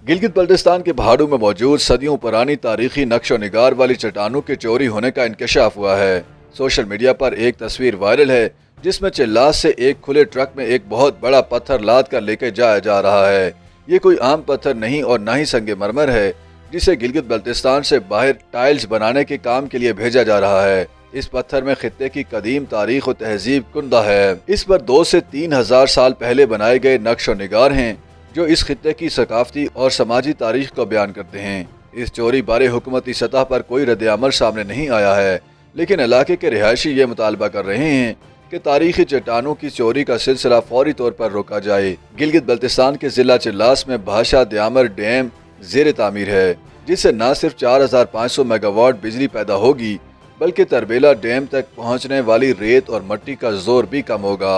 गिलगित बल्टिस्तान के पहाड़ों में मौजूद सदियों पुरानी तारीखी नक्श और निगार वाली चट्टानों के चोरी होने का इंकशाफ हुआ है। सोशल मीडिया पर एक तस्वीर वायरल है जिसमें चिल्लास से एक खुले ट्रक में एक बहुत बड़ा पत्थर लाद कर लेके जाया जा रहा है। ये कोई आम पत्थर नहीं और न ही संगमरमर है जिसे गिलगित बल्टिस्तान से बाहर टाइल्स बनाने के काम के लिए भेजा जा रहा है। इस पत्थर में खित्ते की कदीम तारीख और तहजीब कुंदा है। इस पर 2 से 3 हजार साल पहले बनाए गए नक्श और निगार हैं जो इस खित्ते की सकाफती और समाजी तारीख को बयान करते हैं। इस चोरी बारे हुकूमती सतह पर कोई रद्द-ए-अमल सामने नहीं आया है, लेकिन इलाके के रिहायशी ये मुतालबा कर रहे हैं कि तारीखी चट्टानों की चोरी का सिलसिला फौरी तौर पर रोका जाए। गिलगित बल्टिस्तान के जिला चिल्लास में भाषा द्यामर डैम ज़ेर तामीर है, जिससे न सिर्फ 4500 मेगावाट बिजली पैदा होगी बल्कि तरबेला डैम तक पहुंचने वाली रेत और मट्टी का जोर भी कम होगा।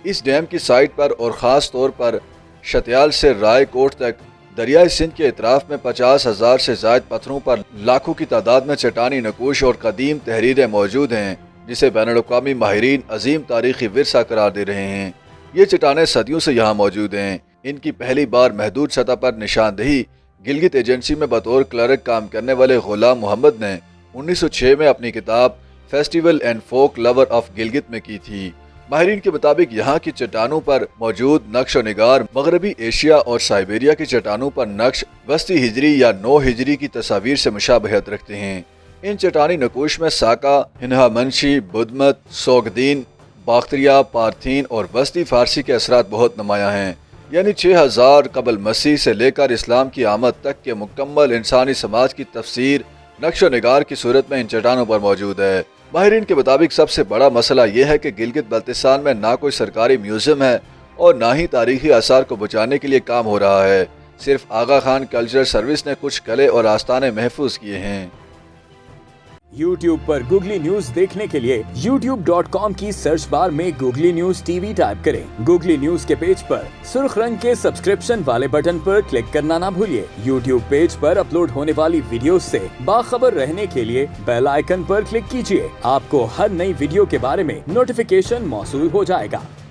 इस डैम की साइट पर और ख़ास तौर पर शत्याल से राय कोट तक दरियाई सिंध के इतराफ में 50,000 से ज़ायद पत्थरों पर लाखों की तादाद में चट्टानी नकूश और कदीम तहरीरें मौजूद हैं, जिसे बैनुल-अक़वामी माहिरीन अजीम तारीखी विरसा करार दे रहे हैं। ये चट्टानें सदियों से यहाँ मौजूद हैं। इनकी पहली बार महदूद सतह पर निशानदही गिलगित एजेंसी में बतौर क्लर्क काम करने वाले गुलाम मोहम्मद ने 1906 में अपनी किताब festival and folklore of Gilgit में की थी। माहिरीन के मुताबिक यहाँ की चट्टानों पर मौजूद नक्श और निगार मगरबी एशिया और साइबेरिया की चट्टानों पर नक्श वस्ती हिजरी या 9 हिजरी की तस्वीर से मुशाबहत रखते हैं। इन चट्टानी नकूश में साका, हिन्हा-मंशी, बुधमत, सोगदीन, बाख्तिरिया, पार्थीन और वस्ती फारसी के असरात बहुत नुमायां हैं। यानी 6000 कबल मसीह से लेकर इस्लाम की आमद तक के मुकम्मल इंसानी समाज की तफसीर नक्श और निगार की सूरत में इन चट्टानों पर मौजूद है। माहिरीन के मुताबिक सबसे बड़ा मसला यह है कि गिलगित बल्टिस्तान में ना कोई सरकारी म्यूजियम है और ना ही तारीखी आसार को बचाने के लिए काम हो रहा है। सिर्फ आगा खान कल्चरल सर्विस ने कुछ कले और आस्ताने महफूज किए हैं। YouTube पर गूगली न्यूज देखने के लिए youtube.com की सर्च बार में गूगली न्यूज टीवी टाइप करें। गूगली न्यूज के पेज पर सुर्ख रंग के सब्सक्रिप्शन वाले बटन पर क्लिक करना ना भूलिए। YouTube पेज पर अपलोड होने वाली वीडियोस से बाखबर रहने के लिए बेल आइकन पर क्लिक कीजिए। आपको हर नई वीडियो के बारे में नोटिफिकेशन मौसूल हो जाएगा।